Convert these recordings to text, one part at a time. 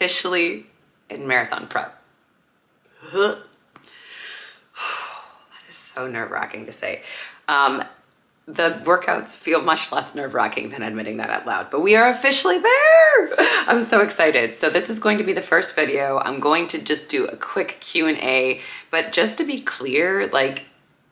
officially in marathon prep. That is so nerve-wracking to say. The workouts feel much less nerve-wracking than admitting that out loud, but we are officially there. I'm so excited. So this is going to be the first video. I'm going to just do a quick Q&A, but just to be clear, like,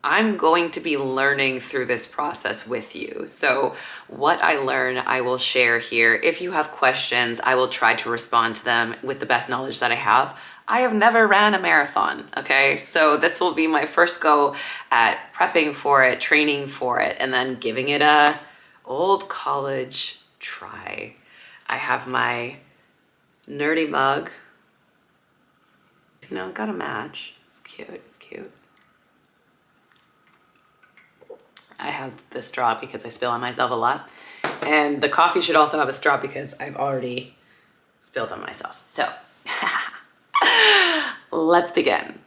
I'm going to be learning through this process with you. So what I learn, I will share here. If you have questions, I will try to respond to them with the best knowledge that I have. I have never ran a marathon, okay? So this will be my first go at prepping for it, training for it, and then giving it a old college try. I have my nerdy mug. You know, got a match. It's cute, it's cute. I have the straw because I spill on myself a lot. And the coffee should also have a straw because I've already spilled on myself. So let's begin.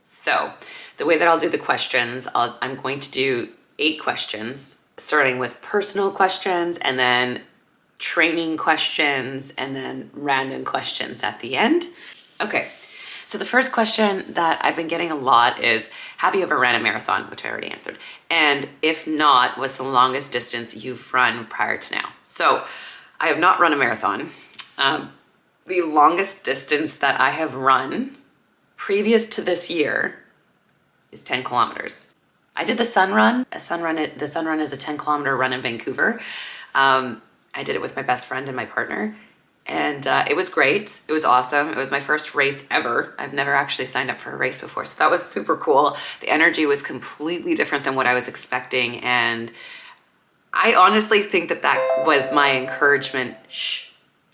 So the way that I'll do the questions, I'm going to do 8 questions, starting with personal questions and then training questions and then random questions at the end. Okay. So the first question that I've been getting a lot is, have you ever ran a marathon? Which I already answered. And if not, what's the longest distance you've run prior to now? So I have not run a marathon. The longest distance that I have run previous to this year is 10 kilometers. I did the Sun Run. The Sun Run is a 10-kilometer run in Vancouver. I did it with my best friend and my partner. And it was great. It was awesome. It was my first race ever. I've never actually signed up for a race before. So that was super cool. The energy was completely different than what I was expecting. And I honestly think that that was my encouragement.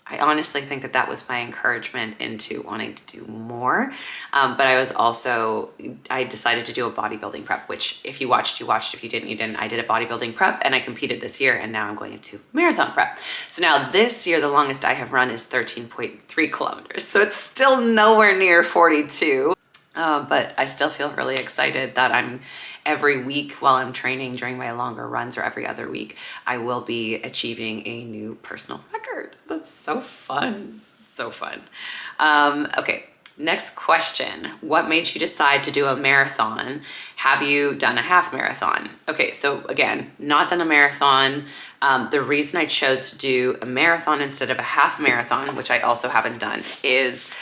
I honestly think that that was my encouragement into wanting to do more. But I decided to do a bodybuilding prep, which if you watched, you watched. If you didn't, you didn't. I did a bodybuilding prep and I competed this year, and now I'm going into marathon prep. So now this year, the longest I have run is 13.3 kilometers. So it's still nowhere near 42. But I still feel really excited that every week while I'm training during my longer runs, or every other week, I will be achieving a new personal record. That's so fun. So fun. Okay, next question. What made you decide to do a marathon? Have you done a half marathon? Okay, so again, not done a marathon. The reason I chose to do a marathon instead of a half marathon, which I also haven't done, is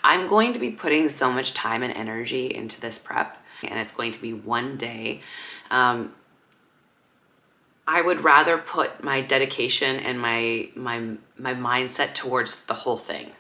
I'm going to be putting so much time and energy into this prep, and it's going to be one day. I would rather put my dedication and my mindset towards the whole thing.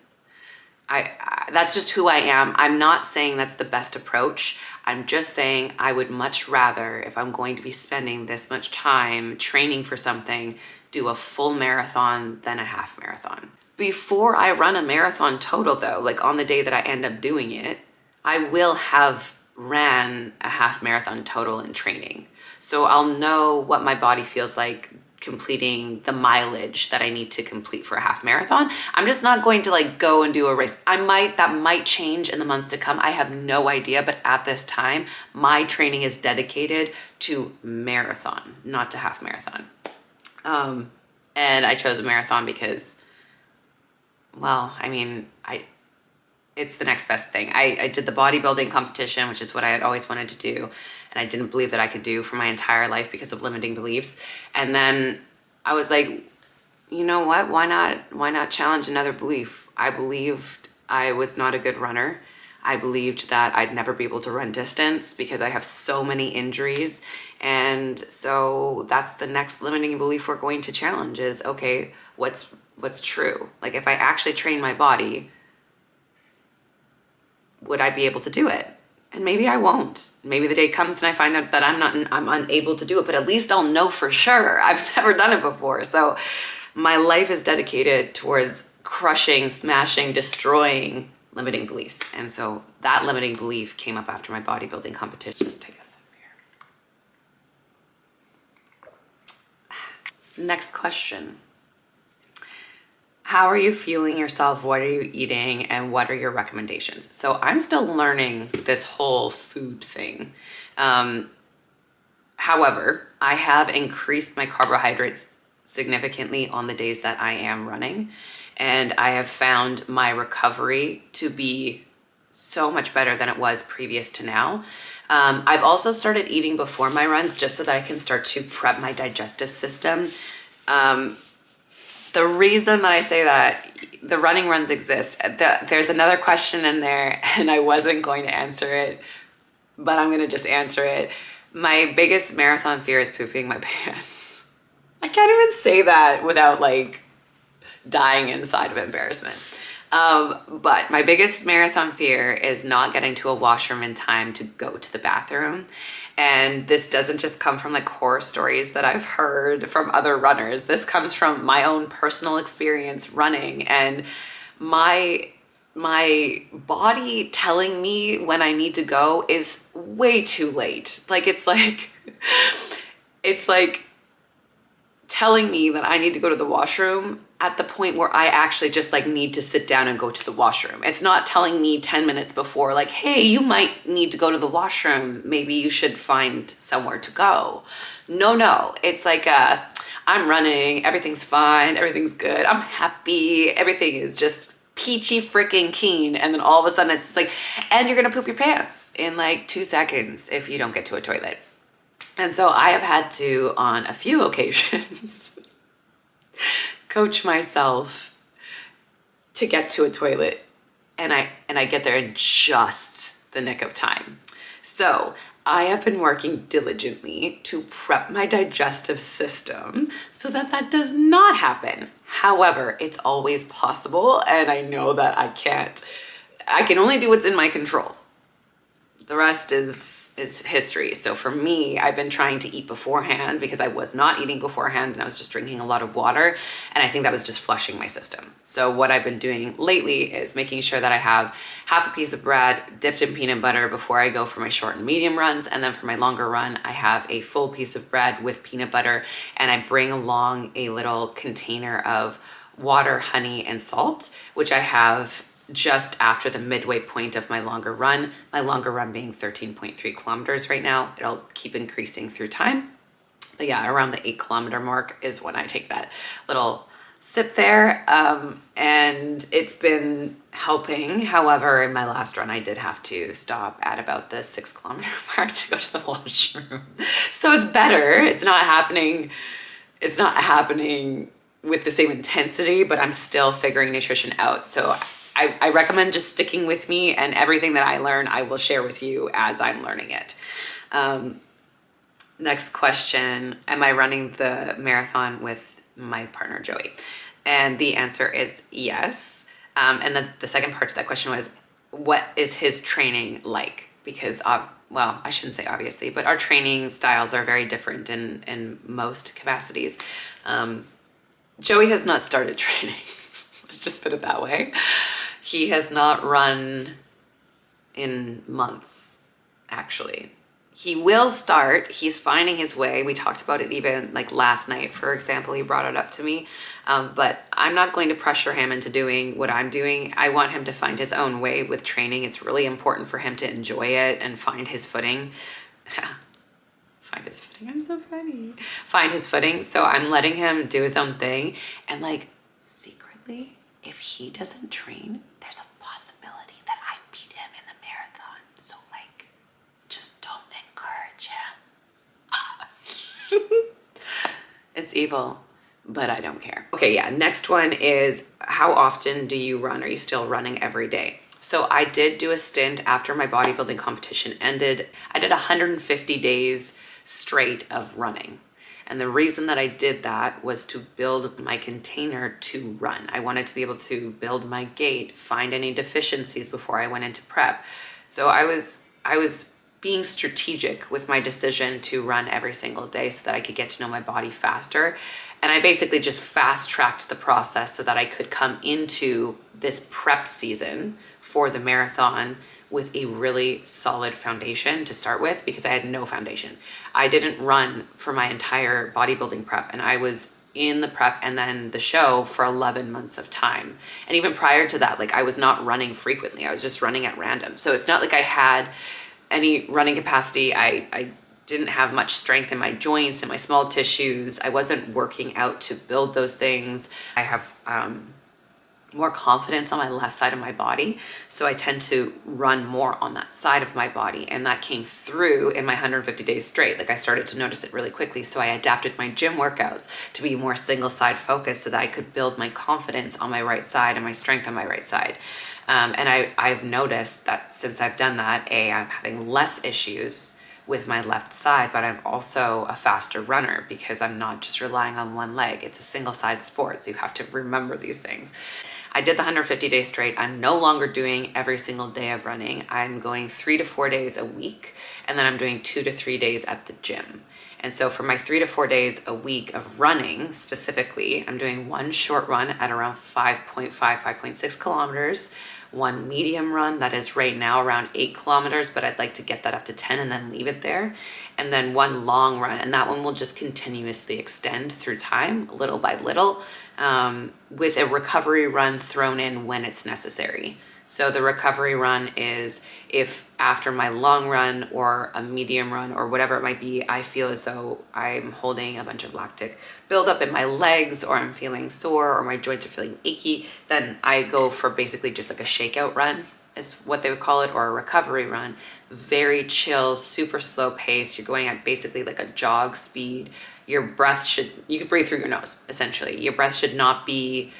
That's just who I am. I'm not saying that's the best approach. I'm just saying I would much rather, if I'm going to be spending this much time training for something, do a full marathon than a half marathon. Before I run a marathon total though, like on the day that I end up doing it, I will have ran a half marathon total in training. So I'll know what my body feels like completing the mileage that I need to complete for a half marathon. I'm just not going to like go and do a race. That might change in the months to come. I have no idea, but at this time, my training is dedicated to marathon, not to half marathon. And I chose a marathon because, well, I mean, it's the next best thing. I did the bodybuilding competition, which is what I had always wanted to do, and I didn't believe that I could do for my entire life because of limiting beliefs. And then I was like, you know what? Why not challenge another belief? I believed I was not a good runner. I believed that I'd never be able to run distance because I have so many injuries. And so that's the next limiting belief we're going to challenge is, okay, what's true? Like if I actually train my body, would I be able to do it? And maybe I won't. Maybe the day comes and I find out that I'm unable to do it, but at least I'll know for sure. I've never done it before. So my life is dedicated towards crushing, smashing, destroying limiting beliefs. And so that limiting belief came up after my bodybuilding competition. Just take a sip here. Next question. How are you fueling yourself? What are you eating? And what are your recommendations? So I'm still learning this whole food thing. However, I have increased my carbohydrates significantly on the days that I am running. And I have found my recovery to be so much better than it was previous to now. I've also started eating before my runs just so that I can start to prep my digestive system. The reason that I say that the running runs exist, there's another question in there and I wasn't going to answer it, but I'm going to just answer it. My biggest marathon fear is pooping my pants. I can't even say that without like dying inside of embarrassment. But my biggest marathon fear is not getting to a washroom in time to go to the bathroom. And this doesn't just come from like horror stories that I've heard from other runners. This comes from my own personal experience running and my body telling me when I need to go is way too late. Like it's like telling me that I need to go to the washroom at the point where I actually just like need to sit down and go to the washroom. It's not telling me 10 minutes before like, hey, you might need to go to the washroom. Maybe you should find somewhere to go. No. It's like, I'm running, everything's fine, everything's good, I'm happy, everything is just peachy freaking keen. And then all of a sudden it's just like, and you're gonna poop your pants in like 2 seconds if you don't get to a toilet. And so I have had to, on a few occasions, coach myself to get to a toilet, and I get there in just the nick of time. So I have been working diligently to prep my digestive system so that that does not happen. However, it's always possible, and I know that I can only do what's in my control. The rest is history. So for me, I've been trying to eat beforehand because I was not eating beforehand and I was just drinking a lot of water. And I think that was just flushing my system. So what I've been doing lately is making sure that I have half a piece of bread dipped in peanut butter before I go for my short and medium runs. And then for my longer run, I have a full piece of bread with peanut butter. And I bring along a little container of water, honey, and salt, which I have just after the midway point of my longer run being 13.3 kilometers right now. It'll keep increasing through time. But yeah, around the 8 kilometer mark is when I take that little sip there. And it's been helping. However, in my last run, I did have to stop at about the 6 kilometer mark to go to the washroom. So it's better. It's not happening with the same intensity, but I'm still figuring nutrition out. So I recommend just sticking with me, and everything that I learn, I will share with you as I'm learning it. Next question, am I running the marathon with my partner, Joey? And the answer is yes. And then the second part to that question was, what is his training like? Because, well, I shouldn't say obviously, but our training styles are very different in most capacities. Joey has not started training. Let's just put it that way. He has not run in months, actually. He will start. He's finding his way. We talked about it even like last night, for example. He brought it up to me. But I'm not going to pressure him into doing what I'm doing. I want him to find his own way with training. It's really important for him to enjoy it and find his footing. Find his footing. I'm so funny. Find his footing. So I'm letting him do his own thing. And like secretly, if he doesn't train, there's a possibility that I beat him in the marathon. So like, just don't encourage him. It's evil, but I don't care. Okay, yeah, next one is, how often do you run? Are you still running every day? So I did do a stint after my bodybuilding competition ended. I did 150 days straight of running. And the reason that I did that was to build my container to run. I wanted to be able to build my gait, find any deficiencies before I went into prep. So I was being strategic with my decision to run every single day so that I could get to know my body faster. And I basically just fast-tracked the process so that I could come into this prep season for the marathon with a really solid foundation to start with, because I had no foundation. I didn't run for my entire bodybuilding prep, and I was in the prep and then the show for 11 months of time. And even prior to that, like, I was not running frequently. I was just running at random. So it's not like I had any running capacity. I didn't have much strength in my joints and my small tissues. I wasn't working out to build those things. I have more confidence on my left side of my body. So I tend to run more on that side of my body. And that came through in my 150 days straight. Like I started to notice it really quickly. So I adapted my gym workouts to be more single side focused so that I could build my confidence on my right side and my strength on my right side. And I've noticed that since I've done that, I'm having less issues with my left side, but I'm also a faster runner because I'm not just relying on one leg. It's a single side sport. So you have to remember these things. I did the 150 days straight. I'm no longer doing every single day of running. I'm going 3 to 4 days a week, and then I'm doing 2 to 3 days at the gym. And so for my 3 to 4 days a week of running specifically, I'm doing one short run at around 5.6 kilometers, one medium run that is right now around 8 kilometers, but I'd like to get that up to 10 and then leave it there. And then one long run, and that one will just continuously extend through time, little by little, with a recovery run thrown in when it's necessary. So the recovery run is if after my long run or a medium run or whatever it might be, I feel as though I'm holding a bunch of lactic buildup in my legs, or I'm feeling sore, or my joints are feeling achy, then I go for basically just like a shakeout run is what they would call it, or a recovery run. Very chill, super slow pace. You're going at basically like a jog speed. Your breath you can breathe through your nose, essentially. Your breath should not be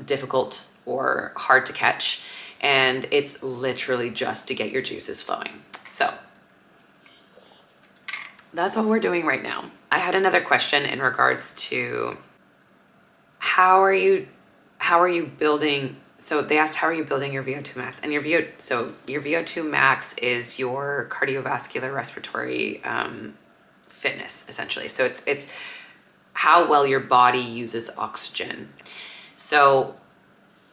difficult or hard to catch. And it's literally just to get your juices flowing. So that's what we're doing right now. I had another question in regards to how are you building. So they asked, how are you building your VO2 max? And your VO2 max is your cardiovascular respiratory fitness, essentially. So it's how well your body uses oxygen. So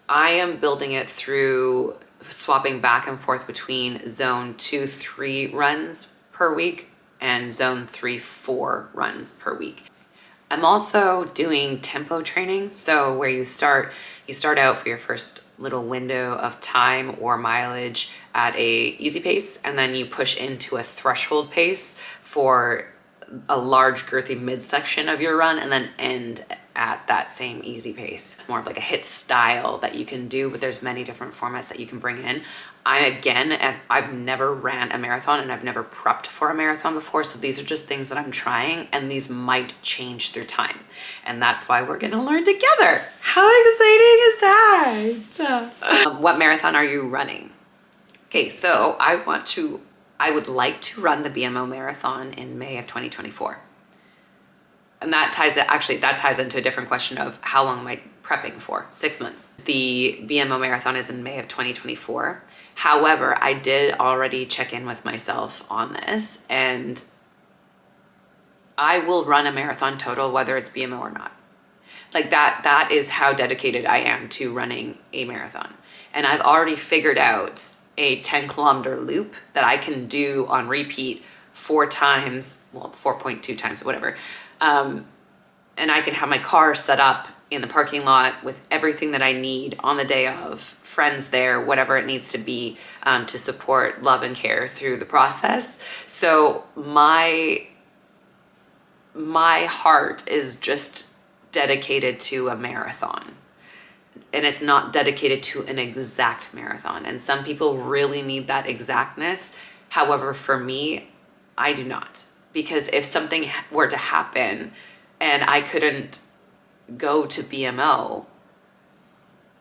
I am building it through swapping back and forth between zone 2-3 runs per week and zone 3-4 runs per week. I'm also doing tempo training. So where you start out for your first little window of time or mileage at a easy pace, and then you push into a threshold pace for a large girthy midsection of your run, and then end at that same easy pace. It's more of like a hit style that you can do, but there's many different formats that you can bring in. I've never ran a marathon and I've never prepped for a marathon before. So these are just things that I'm trying, and these might change through time. And that's why we're gonna learn together. How exciting is that? What marathon are you running? Okay, so I would like to run the BMO marathon in May of 2024. And that ties into a different question of how long am I prepping for? 6 months. The BMO marathon is in May of 2024. However, I did already check in with myself on this, and I will run a marathon total, whether it's BMO or not. Like that is how dedicated I am to running a marathon. And I've already figured out a 10-kilometer loop that I can do on repeat 4 times, well, 4.2 times, whatever. And I can have my car set up in the parking lot with everything that I need on the day of, friends there, whatever it needs to be, to support love and care through the process. So my heart is just dedicated to a marathon. And it's not dedicated to an exact marathon. And some people really need that exactness. However, for me, I do not. Because if something were to happen and I couldn't go to BMO,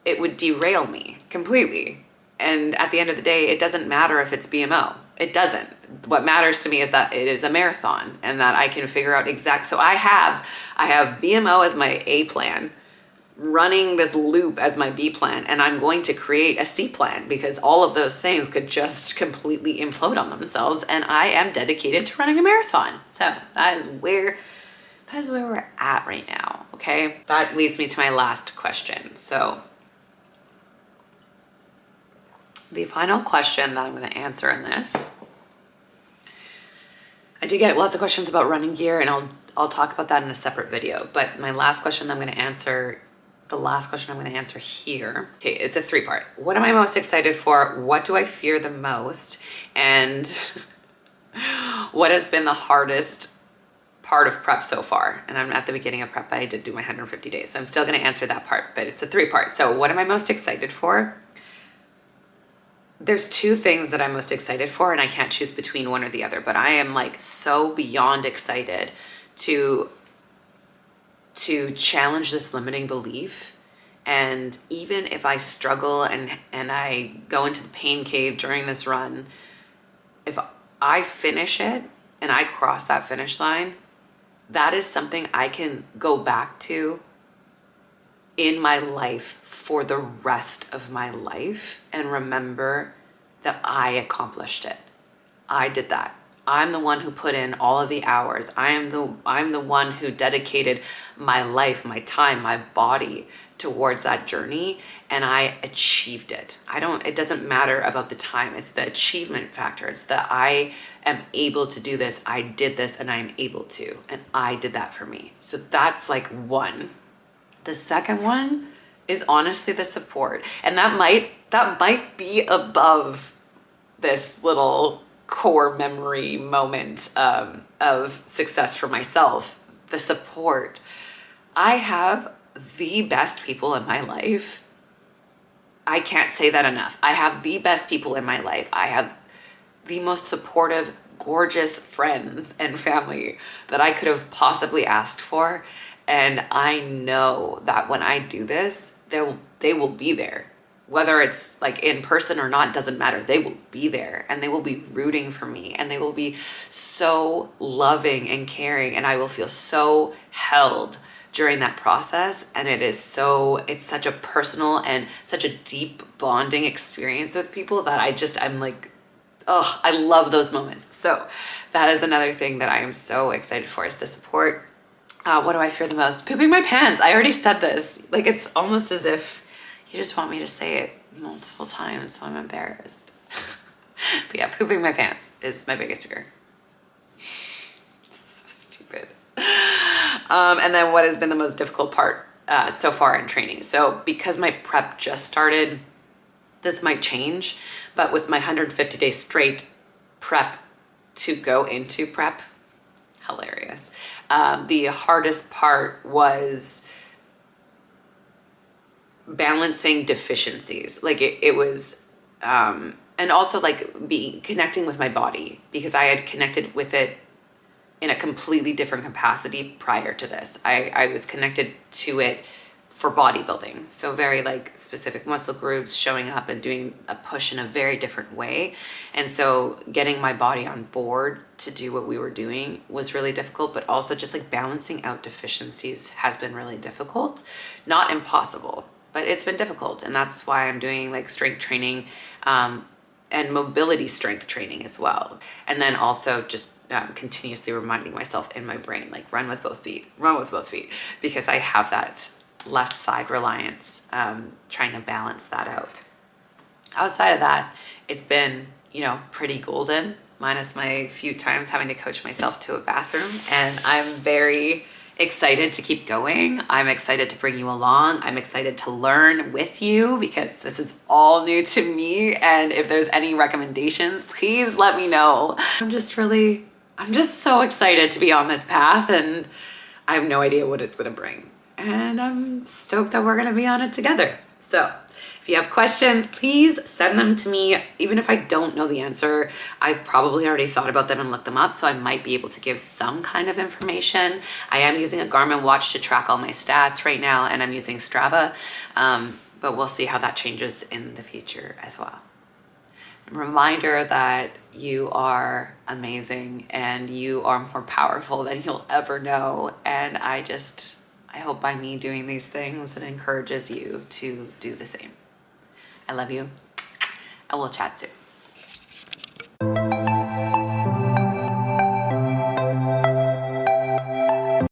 it would derail me completely. And at the end of the day, it doesn't matter if it's BMO. It doesn't. What matters to me is that it is a marathon and that I can figure out so I have BMO as my A plan, running this loop as my B plan, and I'm going to create a C plan because all of those things could just completely implode on themselves, and I am dedicated to running a marathon. So that is where we're at right now, okay? That leads me to my last question. So the final question that I'm going to answer in this, I do get lots of questions about running gear, and I'll talk about that in a separate video, but my last question I'm going to answer here, okay, it's a 3-part. What am I most excited for? What do I fear the most? And What has been the hardest part of prep so far? And I'm at the beginning of prep, but I did do my 150 days. So I'm still going to answer that part, but it's a 3-part. So what am I most excited for? There's 2 things that I'm most excited for, and I can't choose between one or the other, but I am like so beyond excited to challenge this limiting belief. And even if I struggle and I go into the pain cave during this run, if I finish it and I cross that finish line, that is something I can go back to in my life for the rest of my life and remember that I accomplished it. I did that. I'm the one who put in all of the hours. I'm the one who dedicated my life, my time, my body towards that journey, and I achieved it. It doesn't matter about the time. It's the achievement factor. It's that I am able to do this. I did this and I'm able to, and I did that for me. So that's like one. The second one is honestly the support. And that might be above this little core memory moment of success for myself. The support. I have the best people in my life. I can't say that enough. I have the best people in my life. I have the most supportive, gorgeous friends and family that I could have possibly asked for. And I know that when I do this, they will be there. Whether it's like in person or not, doesn't matter. They will be there and they will be rooting for me and they will be so loving and caring, and I will feel so held during that process. And it's such a personal and such a deep bonding experience with people that I'm like, oh, I love those moments. So that is another thing that I am so excited for, is the support. What do I fear the most? Pooping my pants. I already said this. Like, it's almost as if you just want me to say it multiple times, so I'm embarrassed. But yeah, pooping my pants is my biggest fear. So stupid. And then what has been the most difficult part so far in training? So because my prep just started, this might change, but with my 150 days straight prep to go into prep, hilarious. The hardest part was balancing deficiencies. Like it was, and also like connecting with my body, because I had connected with it in a completely different capacity prior to this. I was connected to it for bodybuilding. So very like specific muscle groups, showing up and doing a push in a very different way. And so getting my body on board to do what we were doing was really difficult, but also just like balancing out deficiencies has been really difficult. Not impossible, but it's been difficult. And that's why I'm doing like strength training, and mobility strength training as well. And then also just continuously reminding myself in my brain, like run with both feet, because I have that left side reliance, trying to balance that out. Outside of that, it's been, pretty golden, minus my few times having to coach myself to a bathroom. And I'm very excited to keep going. I'm excited to bring you along. I'm excited to learn with you, because this is all new to me. And if there's any recommendations, please let me know. I'm just so excited to be on this path, and I have no idea what it's going to bring. And I'm stoked that we're going to be on it together. So if you have questions, please send them to me. Even if I don't know the answer, I've probably already thought about them and looked them up, so I might be able to give some kind of information. I am using a Garmin watch to track all my stats right now, and I'm using Strava, but we'll see how that changes in the future as well. A reminder that you are amazing and you are more powerful than you'll ever know. And I hope by me doing these things, it encourages you to do the same. I love you, and we'll chat soon.